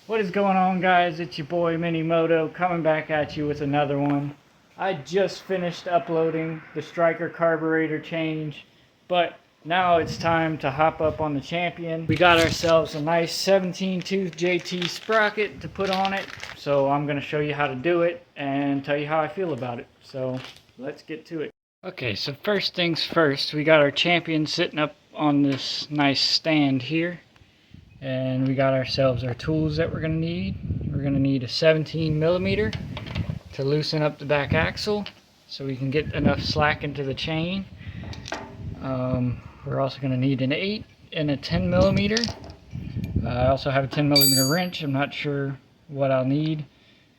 What is going on, guys? It's your boy Mini Moto coming back at you with another one. I just finished uploading the striker carburetor change, but now it's time to hop up on the Champion. We got ourselves a nice 17-tooth JT sprocket to put on it, so I'm going to show you how to do it and tell you how I feel about it. So let's get to it. Okay, so first things first, we got our Champion sitting up on this nice stand here. And we got ourselves our tools that we're going to need. We're going to need a 17mm to loosen up the back axle so we can get enough slack into the chain. We're also going to need an 8 and a 10mm. I also have a 10mm wrench. I'm not sure what I'll need.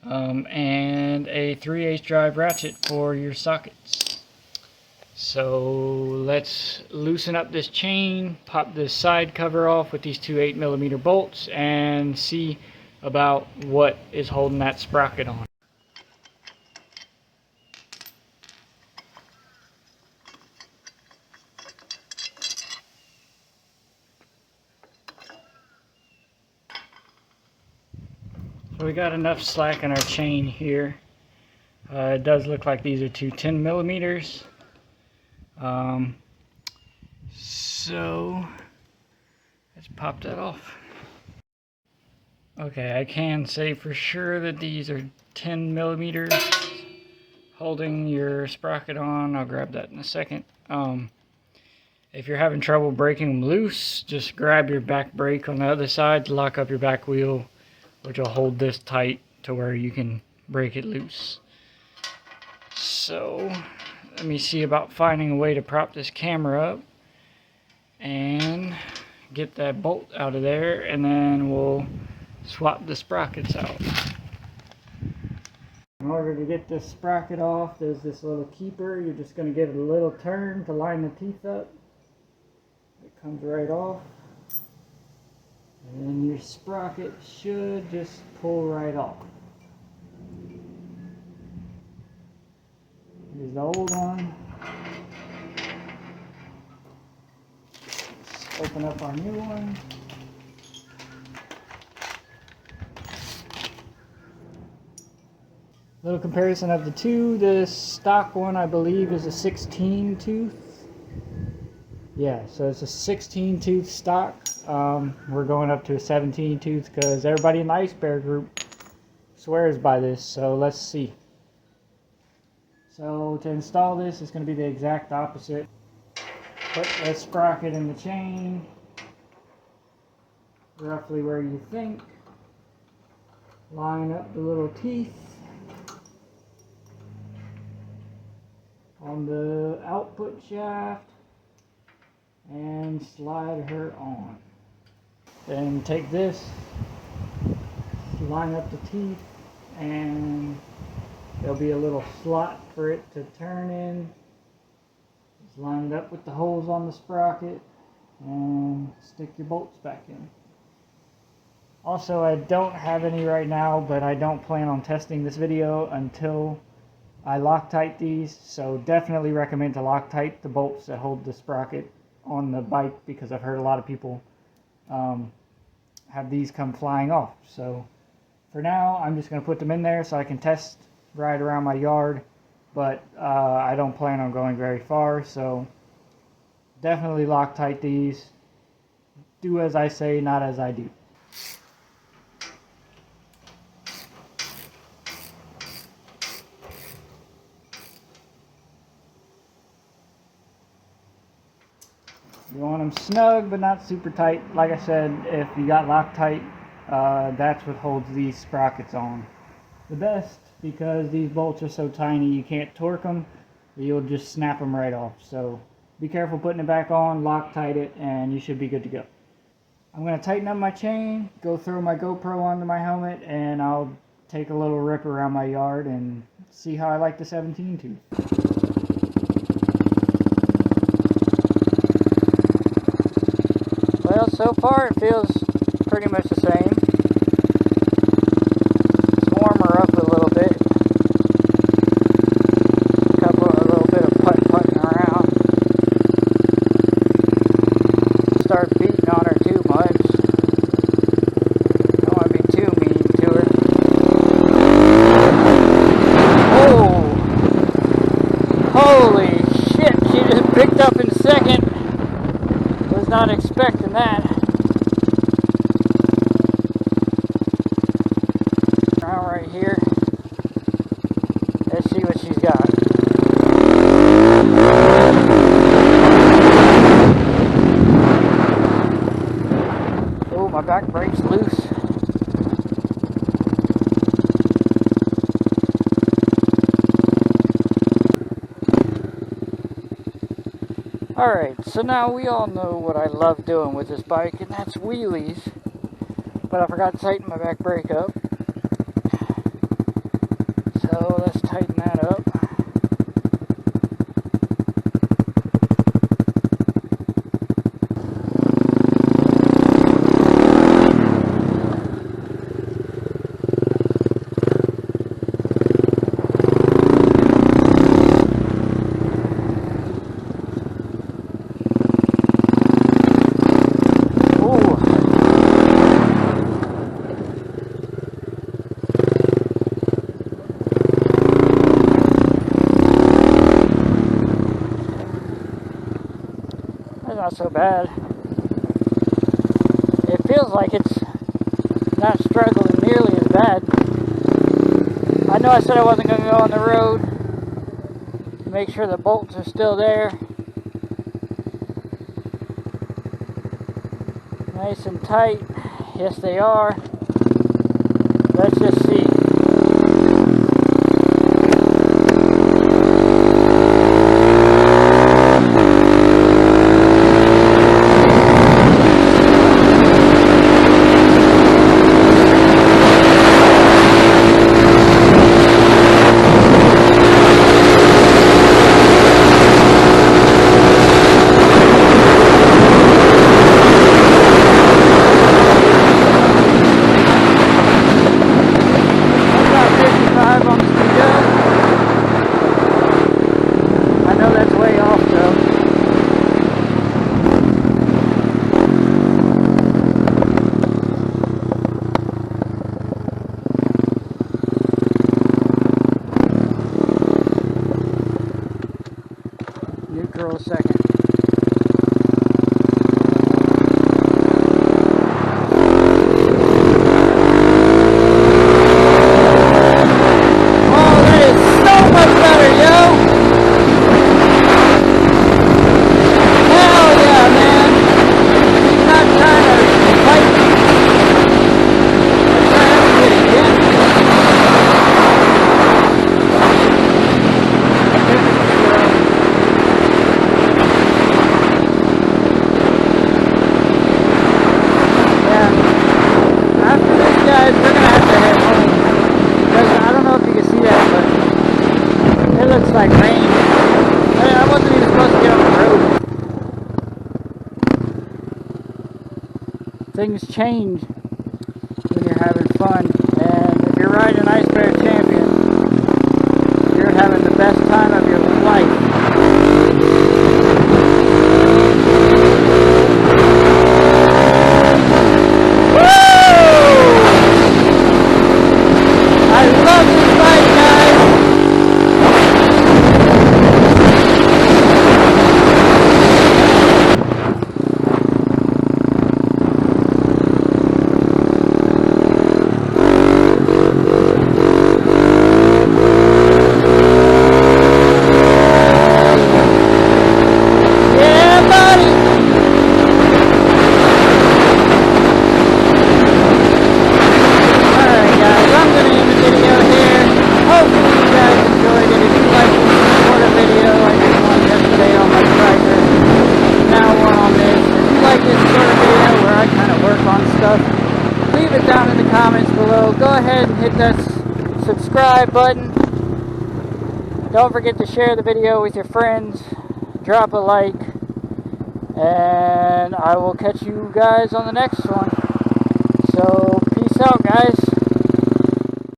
And a 3/8 drive ratchet for your sockets. So let's loosen up this chain, pop this side cover off with these two 8mm bolts, and see about what is holding that sprocket on. So we got enough slack in our chain here. It does look like these are two 10mm. So let's pop that off. Okay, I can say for sure that these are 10mm holding your sprocket on. I'll grab that in a second. If you're having trouble breaking them loose, just grab your back brake on the other side to lock up your back wheel, which will hold this tight to where you can break it loose. So let me see about finding a way to prop this camera up and get that bolt out of there, and then we'll swap the sprockets out. In order to get this sprocket off, there's this little keeper. You're just going to give it a little turn to line the teeth up. It comes right off, and then your sprocket should just pull right off. Here's the old one. Let's open up our new one. Little comparison of the two. The stock one, I believe, is a 16 tooth. Yeah, so it's a 16 tooth stock. We're going up to a 17 tooth because everybody in the Icebear group swears by this. So let's see. So to install this, it's going to be the exact opposite. Put a sprocket in the chain, roughly where you think. Line up the little teeth on the output shaft and slide her on. Then take this, line up the teeth, and there'll be a little slot for it to turn in. Just line it up with the holes on the sprocket and stick your bolts back in. Also, I don't have any right now, but I don't plan on testing this video until I Loctite these. So definitely recommend to Loctite the bolts that hold the sprocket on the bike, because I've heard a lot of people have these come flying off. So for now, I'm just going to put them in there so I can test ride around my yard, but I don't plan on going very far, so definitely Loctite these. Do as I say, not as I do. You want them snug but not super tight. Like I said, if you got Loctite, that's what holds these sprockets on the best, because these bolts are so tiny you can't torque them, you'll just snap them right off. So be careful putting it back on, Loctite it, and you should be good to go. I'm going to tighten up my chain, go throw my GoPro onto my helmet, and I'll take a little rip around my yard and see how I like the 17 tooth. Well, so far it feels pretty much the same. It's warmer up a little bit. A little bit of putting around. Start beating on her too much. Don't want to be too mean. not expecting that. Now right here. Let's see what she's got. Oh, my back brake's loose. Alright, so now we all know what I love doing with this bike, and that's wheelies. But I forgot to tighten my back brake up. So let's tighten that up. Not so bad. It feels like it's not struggling nearly as bad. I know I said I wasn't going to go on the road to make sure the bolts are still there. Nice and tight. Yes, they are. Let's just see. Neutral second. Oh, that is so much better, yo! Hell yeah, man! She's not trying to fight me. Let's try everything again. Guys, we're gonna have to head home. Because I don't know if you can see that, but it looks like rain. I wasn't even supposed to get on the road. Things change when you're having fun. And if you're riding an Icebear Champion, you're having the best time of your life. Leave it down in the comments below. Go ahead and hit that subscribe button. Don't forget to share the video with your friends. Drop a like. And I will catch you guys on the next one. So